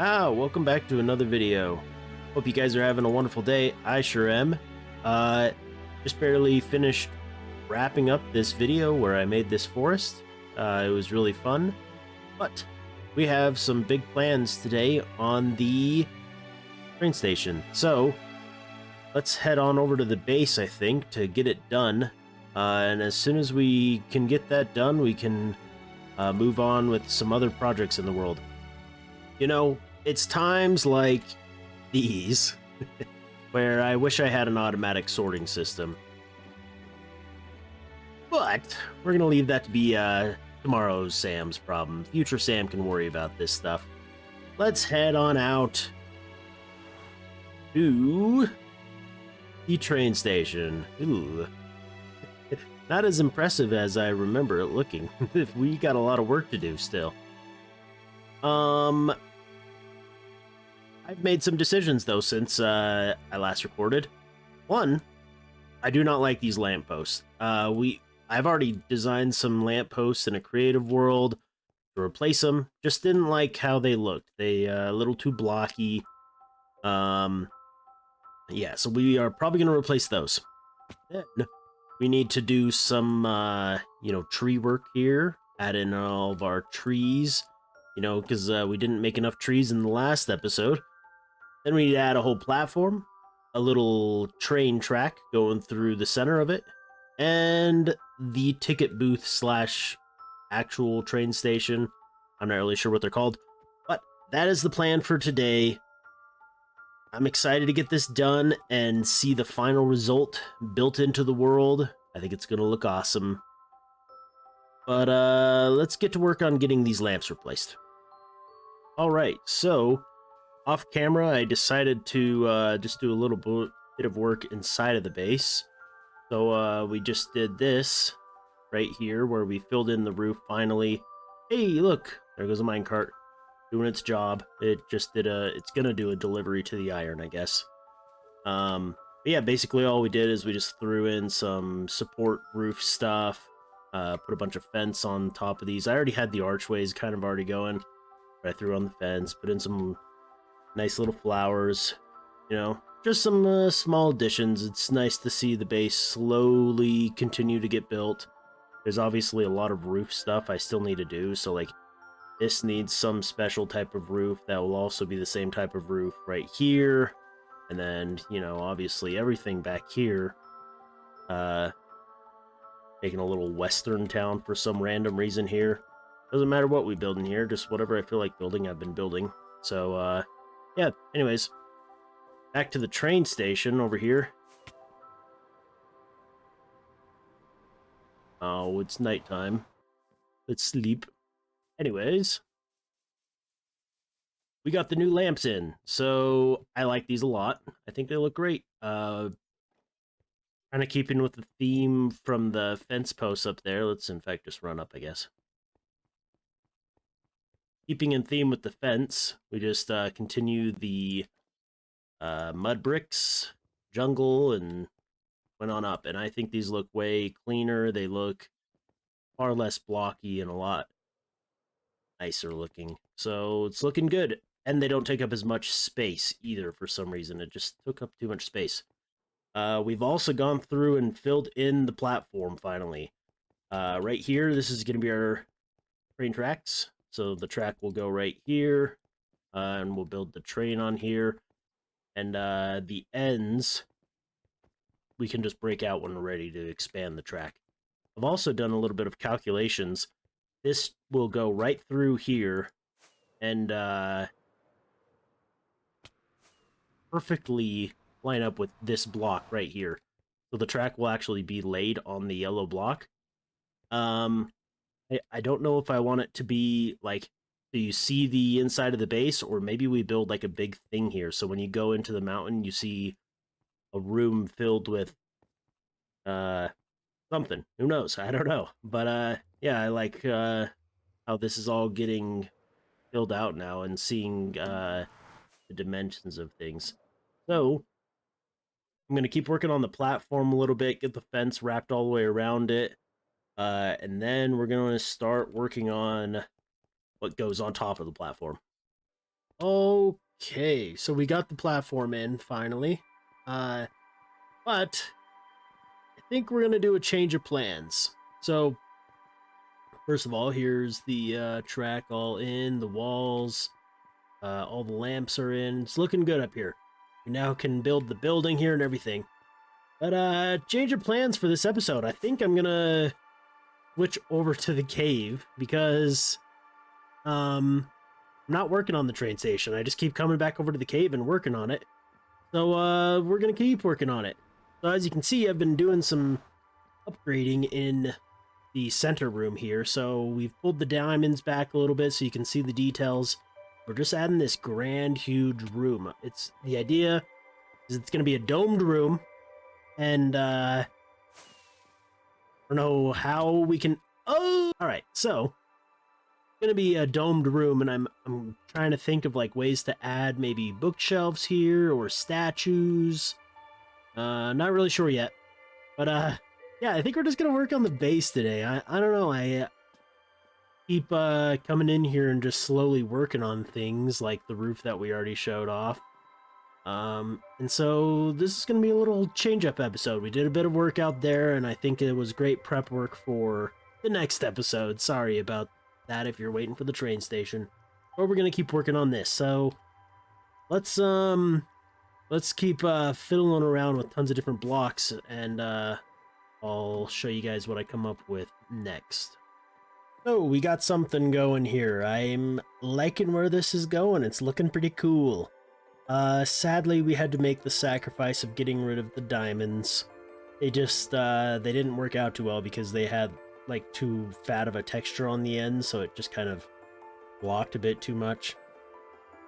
Welcome back to another video. Hope you guys are having a wonderful day. I sure am. Uh, just barely finished wrapping up this video where I made this forest. It was really fun, but we have some big plans today on the train station. So, let's head on over to the base, I think, to get it done. And as soon as we can get that done, we can move on with some other projects in the world. You know, it's times like these where I wish I had an automatic sorting system. But we're going to leave that to be tomorrow's Sam's problem. Future Sam can worry about this stuff. Let's head on out to the train station. Ooh. Not as impressive as I remember it looking. We got a lot of work to do still. I've made some decisions though since I last recorded. One, I do not like these lampposts. I've already designed some lampposts in a creative world to replace them. Just didn't like how they looked. They a little too blocky. Yeah, so we are probably going to replace those. Then we need to do some tree work here. Add in all of our trees. Because we didn't make enough trees in the last episode. Then we need to add a whole platform, a little train track going through the center of it, and the ticket booth slash actual train station. I'm not really sure what they're called, but that is the plan for today. I'm excited to get this done and see the final result built into the world. I think it's going to look awesome. But let's get to work on getting these lamps replaced. Alright, so off camera, I decided to just do a little bit of work inside of the base. So we just did this right here where we filled in the roof finally. Hey, look, there goes a minecart doing its job. It just did it's gonna do a delivery to the iron, I guess. But yeah, basically all we did is we just threw in some support roof stuff, put a bunch of fence on top of these. I already had the archways kind of already going. I threw on the fence, put in some nice little flowers, just some small additions. It's nice to see the base slowly continue to get built. There's obviously a lot of roof stuff I still need to do, so like this needs some special type of roof that will also be the same type of roof right here. And then, obviously everything back here, making a little western town for some random reason here. Doesn't matter what we build in here, just whatever I feel like building, I've been building. So, yeah, anyways, back to the train station over here. Oh, it's nighttime. Let's sleep. Anyways, we got the new lamps in, so I like these a lot. I think they look great. Kind of keeping with the theme from the fence posts up there. Let's, in fact, just run up, I guess. Keeping in theme with the fence, we just continue the mud bricks, jungle, and went on up. And I think these look way cleaner. They look far less blocky and a lot nicer looking. So it's looking good. And they don't take up as much space either for some reason. It just took up too much space. We've also gone through and filled in the platform finally. Right here, this is going to be our train tracks. So the track will go right here, and we'll build the train on here. And the ends, we can just break out when we're ready to expand the track. I've also done a little bit of calculations. This will go right through here and perfectly line up with this block right here. So the track will actually be laid on the yellow block. I don't know if I want it to be like, so you see the inside of the base, or maybe we build like a big thing here. So when you go into the mountain, you see a room filled with something. Who knows? I don't know. But yeah, I like how this is all getting filled out now and seeing the dimensions of things. So I'm going to keep working on the platform a little bit, get the fence wrapped all the way around it. And then we're going to start working on what goes on top of the platform. Okay, so we got the platform in finally. But I think we're gonna do a change of plans. So first of all, here's the track all in, the walls, all the lamps are in. It's looking good up here. We now can build the building here and everything. But change of plans for this episode. I think I'm gonna switch over to the cave because I'm not working on the train station. I just keep coming back over to the cave and working on it. So we're gonna keep working on it. So as you can see, I've been doing some upgrading in the center room here. So we've pulled the diamonds back a little bit so you can see the details. We're just adding this grand, huge room. The idea is it's gonna be a domed room, and I don't know how we can. Oh, all right. So it's gonna be a domed room, and I'm trying to think of like ways to add maybe bookshelves here or statues. Not really sure yet, but yeah, I think we're just gonna work on the base today. I don't know. I keep coming in here and just slowly working on things like the roof that we already showed off. And so this is going to be a little change-up episode. We did a bit of work out there, and I think it was great prep work for the next episode. Sorry about that if you're waiting for the train station. But we're going to keep working on this. So let's keep fiddling around with tons of different blocks, and I'll show you guys what I come up with next. So we got something going here. I'm liking where this is going. It's looking pretty cool. Sadly, we had to make the sacrifice of getting rid of the diamonds. They just, they didn't work out too well because they had, like, too fat of a texture on the end, so it just kind of blocked a bit too much.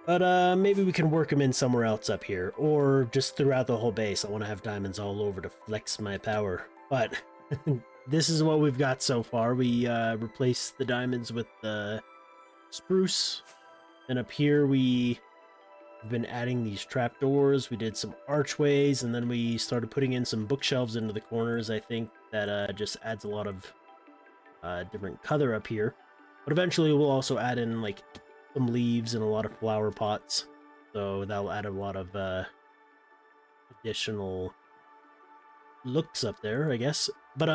But, maybe we can work them in somewhere else up here, or just throughout the whole base. I want to have diamonds all over to flex my power. But, this is what we've got so far. We, replaced the diamonds with the spruce, and up here we've been adding these trapdoors. We did some archways, and then we started putting in some bookshelves into the corners. I think that just adds a lot of different color up here. But eventually we'll also add in like some leaves and a lot of flower pots. So that'll add a lot of additional looks up there, I guess. But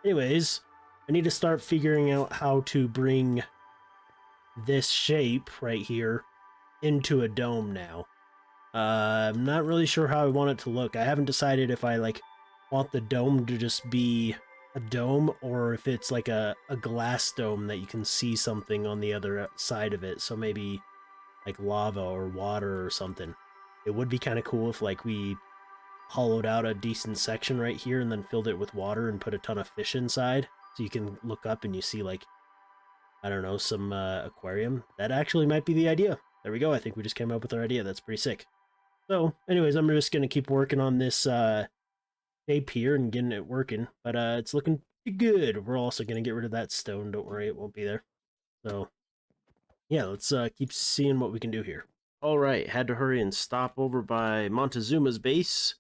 anyways, I need to start figuring out how to bring this shape right here into a dome now. I'm not really sure how I want it to look. I haven't decided if I like want the dome to just be a dome or if it's like a glass dome that you can see something on the other side of it. So maybe like lava or water or something. It would be kind of cool if like we hollowed out a decent section right here and then filled it with water and put a ton of fish inside. So you can look up and you see like, I don't know, some aquarium. That actually might be the idea. There we go. I think we just came up with our idea. That's pretty sick. So, anyways, I'm just going to keep working on this shape here and getting it working. But it's looking pretty good. We're also going to get rid of that stone. Don't worry, it won't be there. So, yeah, let's keep seeing what we can do here. All right, had to hurry and stop over by Montezuma's base.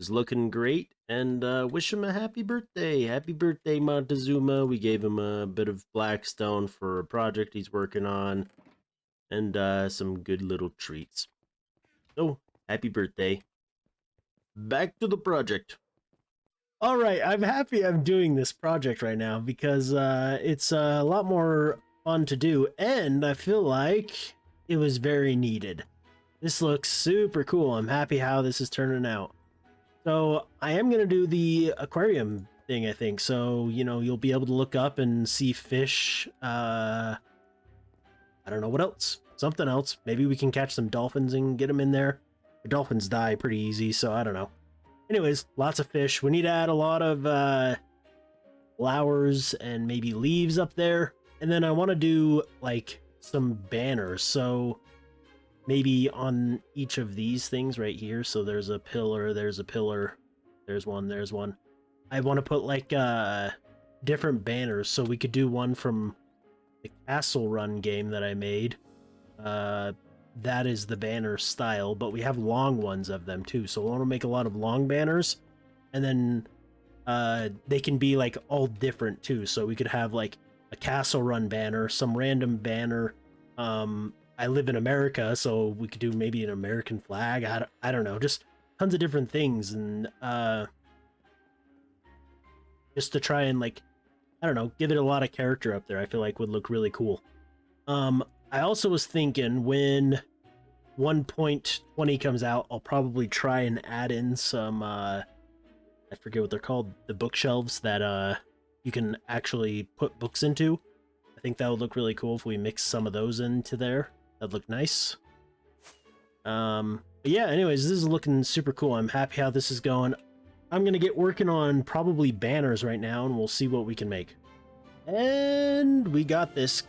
Is looking great, and wish him a happy birthday. Happy birthday, Montezuma. We gave him a bit of blackstone for a project he's working on, and some good little treats. So, happy birthday. Back to the project. All right, I'm happy I'm doing this project right now because it's a lot more fun to do, and I feel like it was very needed. This looks super cool. I'm happy how this is turning out. So I am going to do the aquarium thing, I think. So, you know, you'll be able to look up and see fish. I don't know what else. Something else. Maybe we can catch some dolphins and get them in there. The dolphins die pretty easy, so I don't know. Anyways, lots of fish. We need to add a lot of flowers and maybe leaves up there. And then I want to do, like, some banners. So maybe on each of these things right here. So there's a pillar, there's one, there's one. I want to put like different banners. So we could do one from the Castle Run game that I made. That is the banner style, but we have long ones of them too. So I want to make a lot of long banners, and then they can be like all different too. So we could have like a Castle Run banner, some random banner, I live in America, so we could do maybe an American flag. I don't know, just tons of different things, and just to try and like, I don't know, give it a lot of character up there. I feel like would look really cool. I also was thinking when 1.20 comes out, I'll probably try and add in some I forget what they're called, the bookshelves that you can actually put books into. I think that would look really cool if we mix some of those into there. That'd look nice. But yeah, anyways, this is looking super cool. I'm happy how this is going. I'm gonna get working on probably banners right now, and we'll see what we can make. And we got this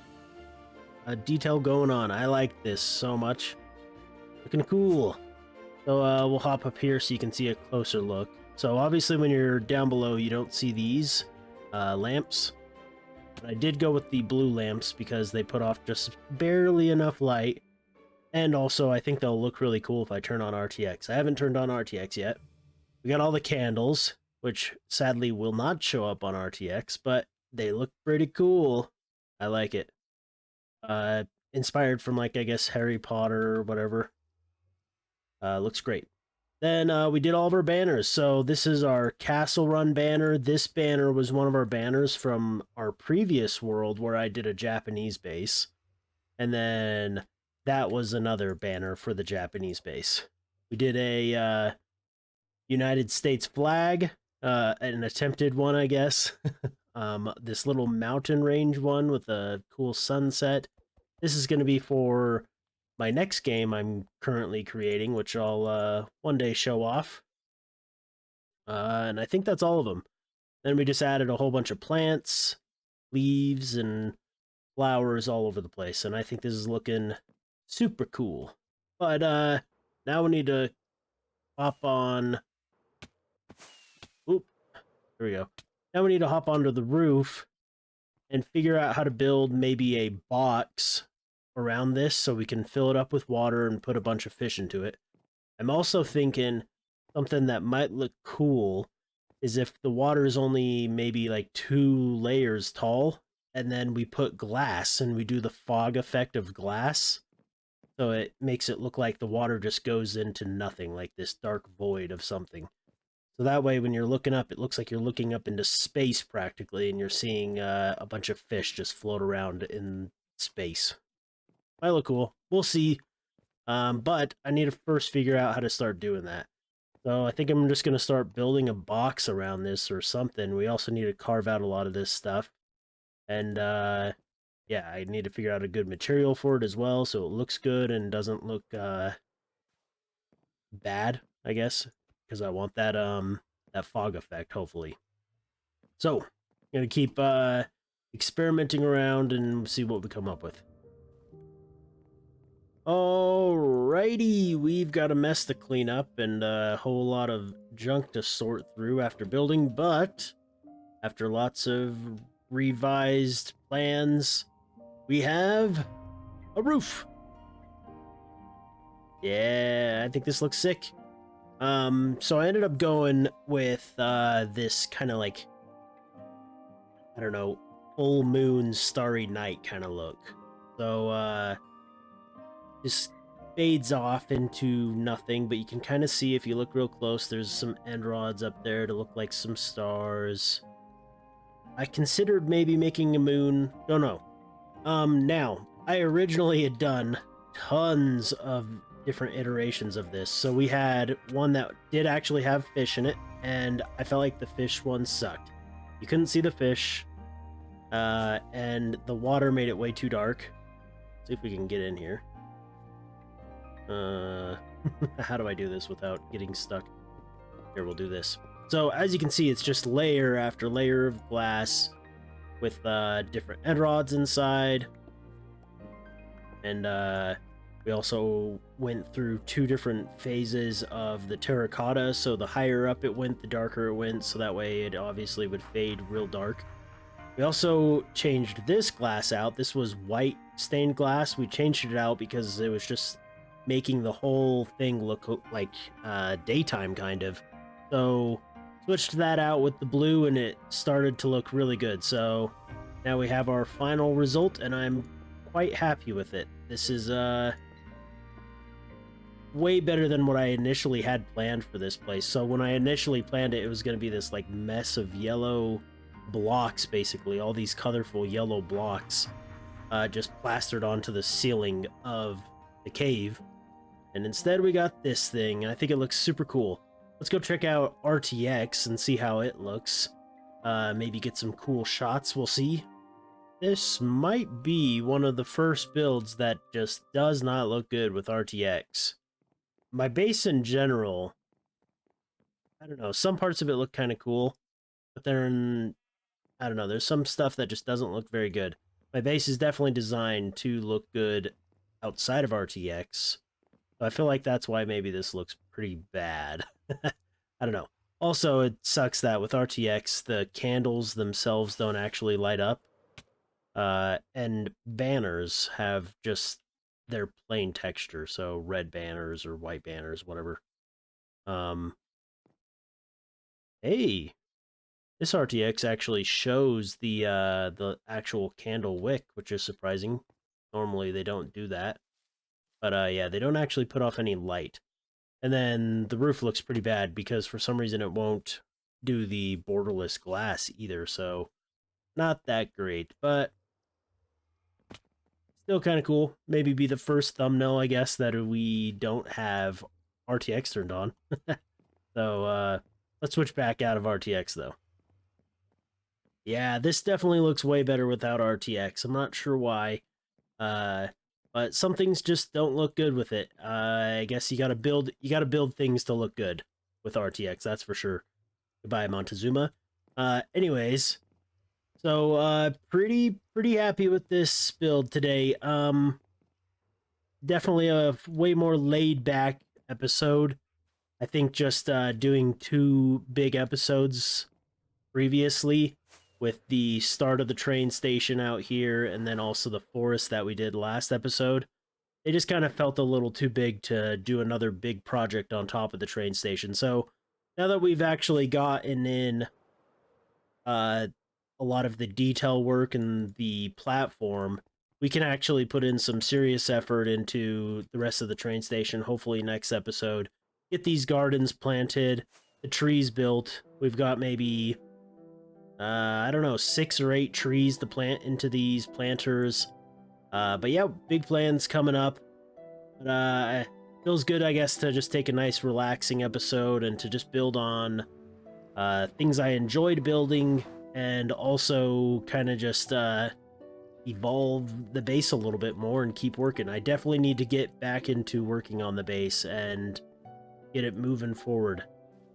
detail going on. I like this so much. Looking cool. So we'll hop up here so you can see a closer look. So obviously when you're down below, you don't see these lamps. But I did go with the blue lamps because they put off just barely enough light. And also I think they'll look really cool if I turn on RTX. I haven't turned on RTX yet. We got all the candles, which sadly will not show up on RTX, but they look pretty cool. I like it. Inspired from, like, I guess Harry Potter or whatever. Looks great. Then we did all of our banners. So this is our Castle Run banner. This banner was one of our banners from our previous world where I did a Japanese base. And then that was another banner for the Japanese base. We did a United States flag, an attempted one, I guess. This little mountain range one with a cool sunset. This is going to be for my next game I'm currently creating, which I'll one day show off. And I think that's all of them. Then we just added a whole bunch of plants, leaves, and flowers all over the place. And I think this is looking super cool. But now we need to hop on. Oop, there we go. Now we need to hop onto the roof and figure out how to build maybe a box around this so we can fill it up with water and put a bunch of fish into it. I'm also thinking something that might look cool is if the water is only maybe like 2 layers tall, and then we put glass and we do the fog effect of glass. So it makes it look like the water just goes into nothing, like this dark void of something. So that way, when you're looking up, it looks like you're looking up into space practically, and you're seeing a bunch of fish just float around in space. Might look cool. We'll see. But I need to first figure out how to start doing that. So I think I'm just going to start building a box around this or something. We also need to carve out a lot of this stuff. And yeah, I need to figure out a good material for it as well so it looks good and doesn't look bad, I guess. Because I want that that fog effect, hopefully. So, I'm gonna keep experimenting around and see what we come up with. Alrighty, we've got a mess to clean up and a whole lot of junk to sort through after building, but after lots of revised plans, we have a roof. Yeah, I think this looks sick. So I ended up going with this kind of like, I don't know, full moon, starry night kind of look. So just fades off into nothing, but you can kind of see if you look real close, there's some end rods up there to look like some stars. I considered maybe making a moon, don't know. Now, I originally had done tons of different iterations of this. So we had one that did actually have fish in it, and I felt like the fish one sucked. You couldn't see the fish, and the water made it way too dark. Let's see if we can get in here. How do I do this without getting stuck? Here, we'll do this. So as you can see, it's just layer after layer of glass with different end rods inside. And we also went through 2 different phases of the terracotta, so the higher up it went, the darker it went, so that way it obviously would fade real dark. We also changed this glass out. This was white stained glass. We changed it out because it was just making the whole thing look like daytime, kind of. So switched that out with the blue, and it started to look really good. So now we have our final result, and I'm quite happy with it. this is way better than what I initially had planned for this place. So when I initially planned it, it was going to be this like mess of yellow blocks, basically all these colorful yellow blocks just plastered onto the ceiling of the cave. And instead we got this thing. I think it looks super cool. Let's go check out RTX and see how it looks. Maybe get some cool shots, we'll see. This might be one of the first builds that just does not look good with RTX. My base in general, I don't know, some parts of it look kind of cool, but then, I don't know, there's some stuff that just doesn't look very good. My base is definitely designed to look good outside of RTX, so I feel like that's why maybe this looks pretty bad. I don't know. Also, it sucks that with RTX, the candles themselves don't actually light up. And banners have just their plain texture, so red banners or white banners, whatever. Hey, this RTX actually shows the actual candle wick, which is surprising. Normally they don't do that. But yeah, they don't actually put off any light. And then the roof looks pretty bad because for some reason it won't do the borderless glass either, so not that great, but still kind of cool. Maybe be the first thumbnail, I guess, that we don't have RTX turned on. So let's switch back out of RTX though. Yeah, this definitely looks way better without RTX. I'm not sure why. But some things just don't look good with it. I guess you gotta build things to look good with RTX, that's for sure. Goodbye, Montezuma. Anyways, so pretty happy with this build today. Definitely a way more laid back episode. I think just doing 2 big episodes previously with the start of the train station out here and then also the forest that we did last episode. They just kind of felt a little too big to do another big project on top of the train station. So now that we've actually gotten in a lot of the detail work and the platform, we can actually put in some serious effort into the rest of the train station. Hopefully next episode, get these gardens planted, the trees built. We've got maybe I don't know, 6 or 8 trees to plant into these planters. But yeah, big plans coming up. But it feels good, I guess, to just take a nice relaxing episode and to just build on things I enjoyed building and also kind of just evolve the base a little bit more and keep working. I definitely need to get back into working on the base and get it moving forward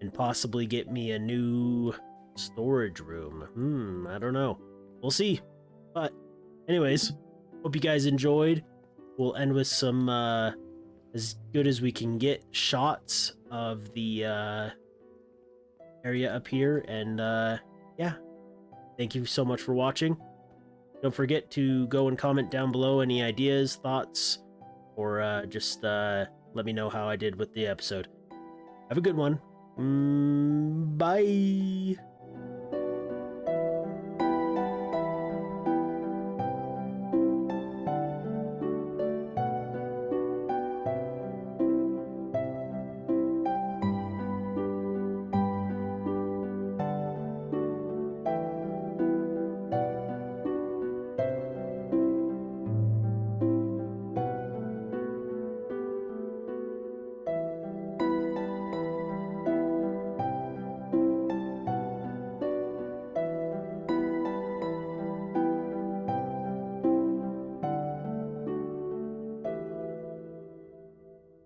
and possibly get me a new storage room. I don't know. We'll see. But anyways, hope you guys enjoyed. We'll end with some as good as we can get shots of the area up here. And yeah, thank you so much for watching. Don't forget to go and comment down below any ideas, thoughts, or just let me know how I did with the episode. Have a good one. Bye.